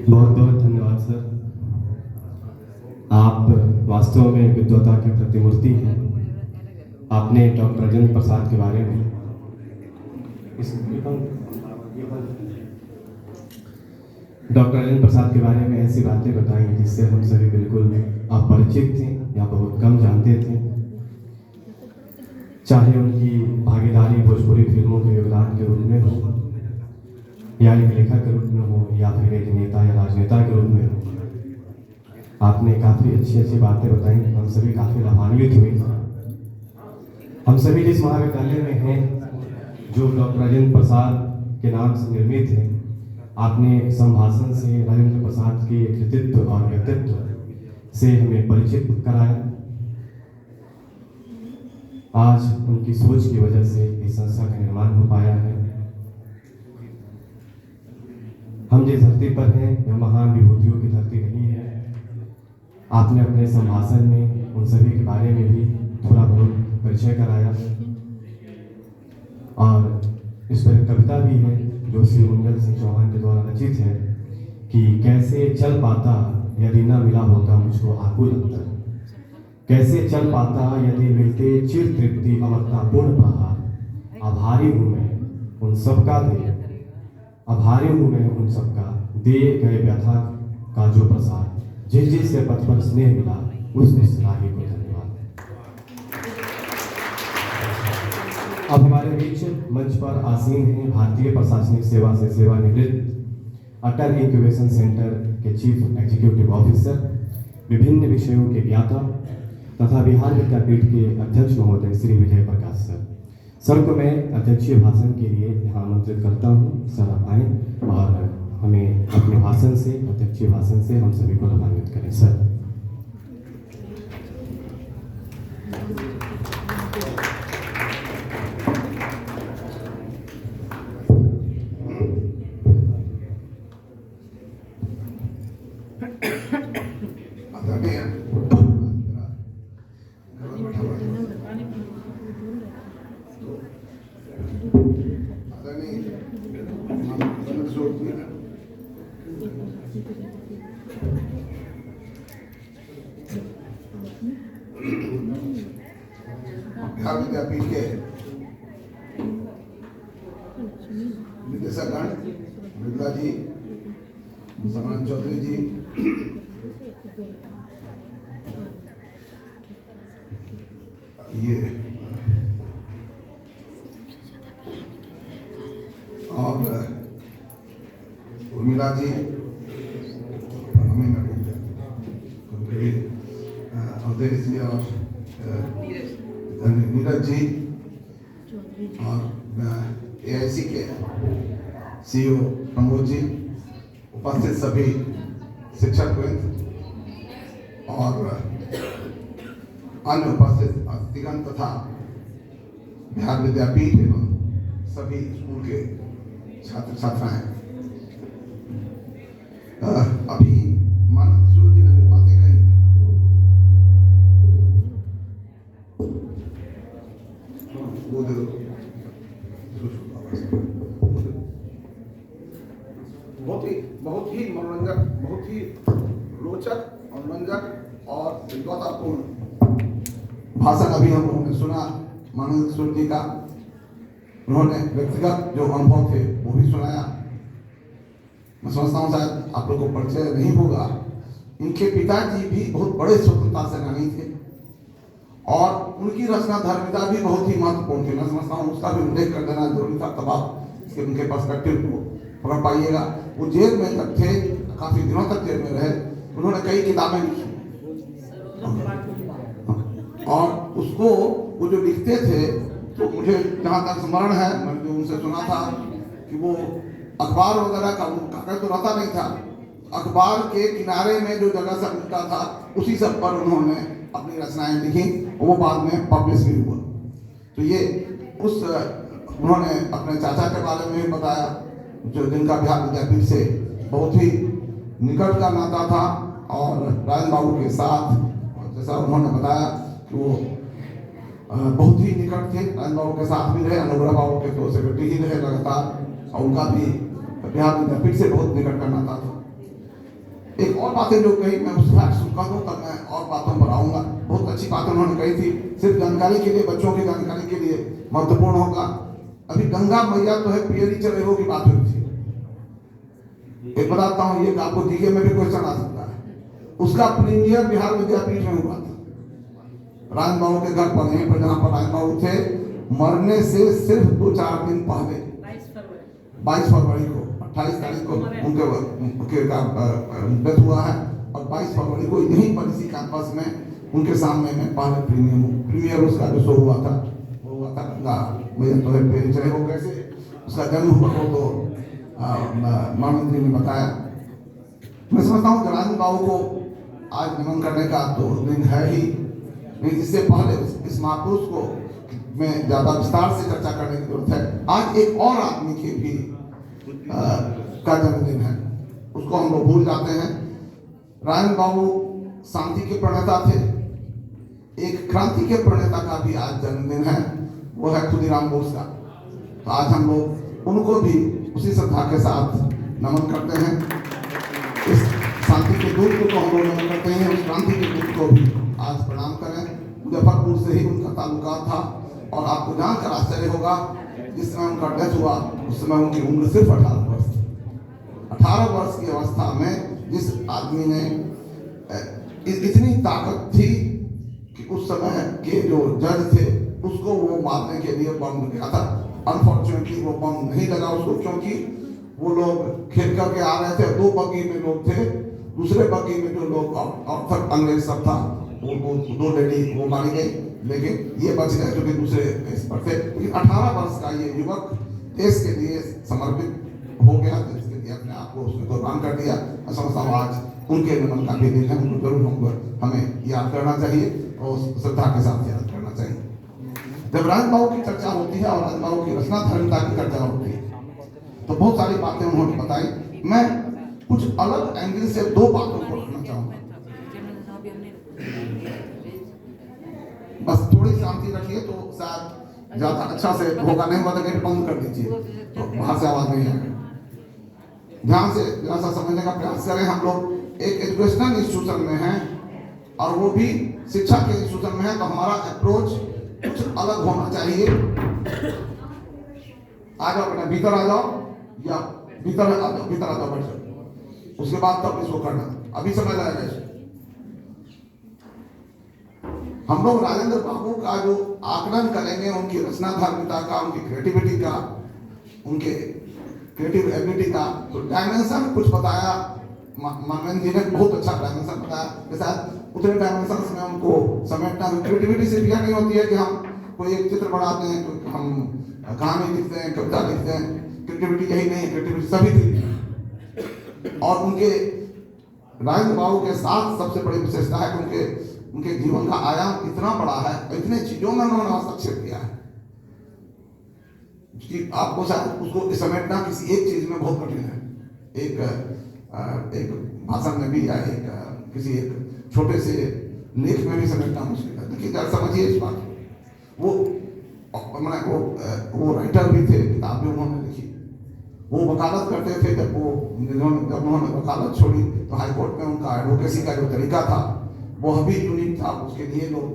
बहुत बहुत धन्यवाद सर। आप वास्तव में विद्वता के प्रतिमूर्ति हैं। आपने डॉक्टर राजेंद्र प्रसाद के बारे में डॉक्टर राजेंद्र प्रसाद के बारे में ऐसी बातें बताई जिससे हम सभी बिल्कुल अपरिचित थे या बहुत कम जानते थे। चाहे उनकी भागीदारी भोजपुरी फिल्मों के योगदान के रूप में हो, या एक लेखक के रूप में हो, या फिर एक नेता या राजनेता के रूप में हो, आपने काफ़ी अच्छी अच्छी बातें बताई। हम सभी काफ़ी लाभान्वित हुए। हम सभी जिस महाविद्यालय में हैं जो डॉक्टर राजेंद्र प्रसाद के नाम से निर्मित है, आपने संभाषण से राजेंद्र प्रसाद के कृतित्व और व्यक्तित्व से हमें परिचित कराया। आज उनकी सोच की वजह से इस संस्था का निर्माण हो पाया है। हम जिस धरती पर हैं यह महान विभूतियों की धरती नहीं है। आपने अपने संभाषण में उन सभी के बारे में भी थोड़ा बहुत परिचय कराया, और इस पर कविता भी है जो श्री मंगल सिंह चौहान के द्वारा रचित है कि कैसे चल पाता यदि न मिला होता मुझको आकुल अंतर, कैसे चल पाता यदि मिलते चिर तृप्ति अमरतापूर्ण प्रहार। आभारी हूँ मैं उन सबका दे, आभारी हूँ मैं उन सबका दिए गए व्यथा का जो प्रसार, जिस जिस से पथ पर स्नेह मिला उस राही को धन्यवाद। अब हमारे बीच मंच पर आसीन हैं भारतीय प्रशासनिक सेवा से सेवानिवृत्त अटल इंक्यूबेशन सेंटर के चीफ एग्जीक्यूटिव ऑफिसर, विभिन्न विषयों के ज्ञाता तथा बिहार विद्यापीठ के अध्यक्ष महोदय श्री विजय प्रकाश सर। सर को मैं अध्यक्षीय भाषण के लिए यहाँ आमंत्रित करता हूँ। सर आप आएँ और हमें अपने भाषण से, अध्यक्षीय भाषण से हम सभी को लाभान्वित करें। सर बिहार विद्यापीठ के निदेशकगण मृदुला जी, समान चौधरी जी, ये और उर्मिला जी, और नीरज जी, और AIC के CEO प्रमोद जी, उपस्थित सभी शिक्षक वृंद और अन्य उपस्थित अतिथिगण तथा बिहार विद्यापीठ एवं सभी स्कूल के छात्र छात्राएं। अभी मानव किशोर जी ने जो बातें कही, वो बहुत ही मनोरंजक, बहुत ही रोचक और मनोरंजक और विद्वतापूर्ण भाषण अभी हम लोगों ने सुना मानव किशोर जी का। उन्होंने व्यक्तिगत जो अनुभव थे वो भी सुनाया। मैं समझता हूँ शायद आप लोगों को परिचय नहीं होगा, इनके पिताजी भी बहुत बड़े स्वतंत्रता सेनानी थे और उनकी रचना धर्मिता भी बहुत ही महत्वपूर्ण थी। मैं समझता हूँ उसका भी उल्लेख कर देना जरूरी था, तब आप इसके उनके पर्सपेक्टिव को पकड़ पाइएगा। वो जेल में तक थे, काफी दिनों तक जेल में रहे। उन्होंने कई किताबें लिखी और उसको वो जो लिखते थे तो मुझे जहाँ तक स्मरण है, मैंने जो उनसे सुना था कि वो अखबार वगैरह का कागज तो रहता नहीं था, अखबार के किनारे में जो जगह सब मिलता था उसी सब पर उन्होंने अपनी रचनाएं लिखी, वो बाद में पब्लिश भी हुआ। तो ये उस उन्होंने अपने चाचा के बारे में भी बताया, जो जिनका बिहार विद्यापीठ से बहुत ही निकट का नाता था और राजन बाबू के साथ, जैसा उन्होंने बताया कि वो बहुत ही निकट थे, राजन बाबू के साथ भी रहे, अनुग्रह बाबू के तो सेक्रेटरी ही रहे लगातार, और उनका भी बिहार विद्यापीठ से बहुत निकट का नाता था। एक और बातें जो कही मैं उस बात सुनता हूँ, तब मैं और बातों पर आऊंगा। बहुत अच्छी बातें उन्होंने कही थी, सिर्फ जानकारी के लिए, बच्चों की जानकारी के लिए महत्वपूर्ण होगा। अभी गंगा मैया तो है पियरी चढ़ेगो की बात हुई थी। एक बताता हूँ, ये आपको जीके में भी क्वेश्चन आ सकता है। उसका प्रीमियर बिहार विद्यापीठ में हुआ था, राजन बाबू के घर पर, यहीं पर जहाँ पर राजन बाबू थे। मरने से सिर्फ 2-4 दिन पहले 22 फरवरी को, 28 तारीख को उनके डेथ हुआ है, और 22 फरवरी को यहीं पर इसी कैंपस में उनके सामने में पहले प्रीमियर उसका जो शो हुआ था, वो हुआ था गंगा मैया तो है चले। वो कैसे उसका जन्म हुआ वो तो महामंत्री ने बताया। मैं समझता हूँ राजन बाबू को आज नमन करने का तो दिन है ही, लेकिन इससे पहले इस महापुरुष को में ज्यादा विस्तार से चर्चा करने की जरूरत है। आज एक और आदमी की भी का जन्मदिन है, उसको हम लोग भूल जाते हैं। राजन बाबू शांति के प्रणेता थे, एक क्रांति के प्रणेता का भी आज जन्मदिन है, वो है खुदीराम बोस का। तो आज हम लोग उनको भी उसी श्रद्धा के साथ नमन करते हैं। इस शांति के दूत को तो हम लोग नमन करते हैं, उस क्रांति के दूत को भी आज प्रणाम करें। मुजफ्फरपुर से ही उनका ताल्लुकात था, और आपको जानकर आश्चर्य होगा, जिस समय उनका डेथ हुआ उस समय उनकी उम्र सिर्फ 18 वर्ष थी। 18 वर्ष की अवस्था में जिस आदमी ने इतनी ताकत थी कि उस समय के जो जज थे उसको वो मारने के लिए बम गया था। अनफॉर्चुनेटली वो बम नहीं लगा उसको, क्योंकि वो लोग खेल करके आ रहे थे, 2 बग्गी में लोग थे, दूसरे बग्गी में जो लोग और अंग्रेज सब था, वो 2 लेडी वो मारी गई, लेकिन ये बच गए क्योंकि दूसरे इस पर थे। लेकिन 18 वर्ष का ये युवक देश के लिए समर्पित हो गया, देश के लिए अपने आप को उसने कुर्बान कर दिया। समझता हूँ आज उनके नमन का भी दिन है, उनको जरूर हमें याद करना चाहिए और श्रद्धा के साथ याद करना चाहिए। जब राजन बाबू की चर्चा होती है और राजन बाबू की रचना धर्मता की चर्चा होती है, तो बहुत सारी बातें उन्होंने बताई। मैं कुछ अलग एंगल से 2 बातों को रखना चाहूँगा। बस थोड़ी शांति रखिए तो शायद ज्यादा अच्छा से होगा, नहीं होगा तो गेट बंद कर दीजिए तो बाहर से आवाज नहीं आएगी। ध्यान से जरा सा समझने का प्रयास करें। हम लोग एक एजुकेशनल इंस्टीट्यूशन में हैं, और वो भी शिक्षा के इंस्टीट्यूशन में है, तो हमारा अप्रोच कुछ अलग होना चाहिए। आ जाओ बेटा, भीतर आ जाओ, या भीतर आ जाओ, भीतर आ जाओ, बैठ जाओ, उसके बाद तब इसको करना, अभी समय लगेगा। हम लोग राजेंद्र बाबू का जो आकलन करेंगे, उनकी रचना धार्मिकता का, उनकी क्रिएटिविटी का, उनके क्रिएटिव एबिलिटी का, तो डायमेंशन कुछ बताया मानवेंद्र जी ने, बहुत अच्छा डायमेंशन बताया। जैसा उतने डायमेंशन में उनको समेटना, क्रिएटिविटी से यह नहीं होती है कि हम कोई एक चित्र बनाते हैं, तो हम कहानी लिखते हैं, कविता लिखते हैं। क्रिएटिविटी यही नहीं है, क्रिएटिविटी सभी थी। और उनके राजेंद्र बाबू के साथ सबसे बड़ी विशेषता है कि उनके जीवन का आयाम इतना बड़ा है, इतने चीजों में उन्होंने हस्तक्षेप किया है कि आपको शायद उसको समेटना किसी एक चीज में बहुत कठिन है। एक भाषण में भी, या किसी एक छोटे से लेख में भी समेटना मुश्किल है। देखिए जरा समझिए इस बात। वो राइटर भी थे, किताब भी उन्होंने लिखी, वो वकालत करते थे। जब उन्होंने वकालत छोड़ी तो हाईकोर्ट में उनका एडवोकेसी का जो तरीका था वह भी यूनिक था। उसके लिए लोग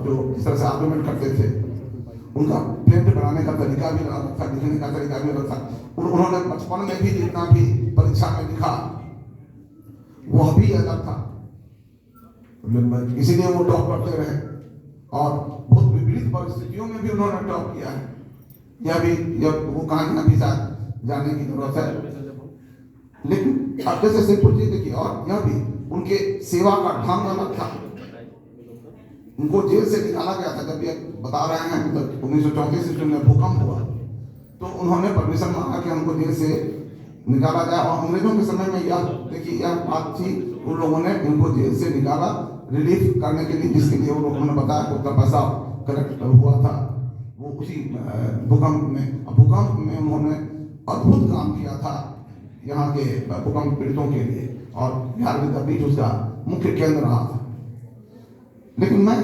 जो इस तरह से आर्गुमेंट करते थे, उनका प्रिंट बनाने का तरीका भी अलग था, लिखने का तरीका भी अलग था। उन्होंने बचपन में भी जितना भी परीक्षा में लिखा वह भी अलग था, इसीलिए वो टॉप करते रहे, और बहुत विपरीत परिस्थितियों में भी उन्होंने टॉप किया है। यह भी वो कहानियां भी शायद जानने की जरूरत है। लेकिन अब जैसे सिंपल चीज देखिए, और यह भी उनके सेवा का ढंग अलग था। उनको जेल से निकाला गया था, जब ये बता रहे हैं मतलब 1934 ईस्वी में भूकंप हुआ तो उन्होंने परमिशन मांगा कि हमको जेल से निकाला जाए। और अंग्रेजों के समय में यह देखिए यह बात थी, उन लोगों ने उनको जेल से निकाला रिलीफ करने के लिए, जिसके लिए उन्होंने बताया कि उनका पैसा कलेक्ट हुआ था वो उसी भूकंप में उन्होंने अद्भुत काम किया था यहाँ के भूकंप पीड़ितों के लिए, और बिहार विद्यापीठ उसका मुख्य केंद्र रहा था। लेकिन मैं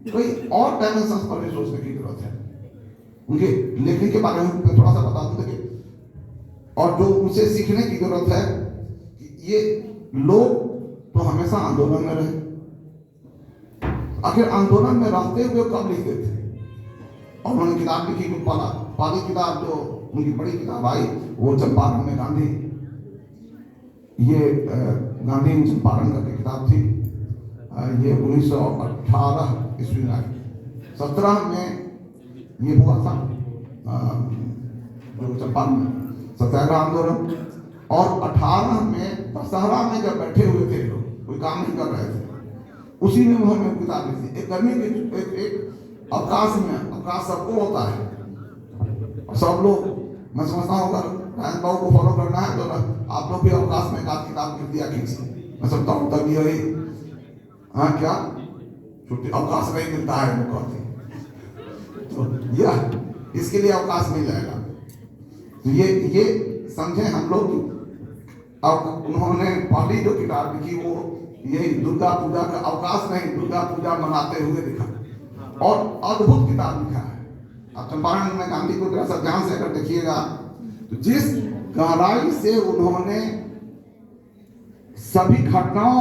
कोई और डायमेंशन पर भी सोचने की जरूरत है। उनके लेखनी के बारे में थोड़ा सा बता दूं। देखिए और जो उनसे सीखने की जरूरत है कि ये लोग तो हमेशा आंदोलन में रहे, आखिर आंदोलन में रहते हुए कब लिखते थे। और उन्होंने किताब लिखी, पहली किताब जो उनकी बड़ी किताब आई वो चंपारण में गांधी, ये गांधी इन चंपारण करके किताब थी। ये 1918 ईस्वी में आई। 17 में ये हुआ था चंपारण सत्याग्रह आंदोलन, और 18 में दशहरा में जब बैठे हुए थे लोग, कोई काम नहीं कर रहे थे, उसी में उन्होंने किताब लिखी। एक गर्मी के एक अवकाश में, अवकाश सबको होता है और सब लोग, मैं समझता हूँ अगर रायन बाबू को फॉलो करना है तो आप लोग भी अवकाश में एक आध किताब लिख दिया कीजिए। मैं समझता हूँ तभी यही, हाँ क्या छुट्टी अवकाश नहीं मिलता है वो कहते, तो यह इसके लिए अवकाश मिल जाएगा। तो ये समझे हम लोग। अब उन्होंने पहली जो किताब लिखी वो यही दुर्गा पूजा का, अवकाश नहीं, दुर्गा पूजा मनाते हुए लिखा, और अद्भुत किताब लिखा है। अब चंपारण में गांधी को जरा सा ध्यान से अगर देखिएगा तो जिस गहराई से उन्होंने सभी घटनाओं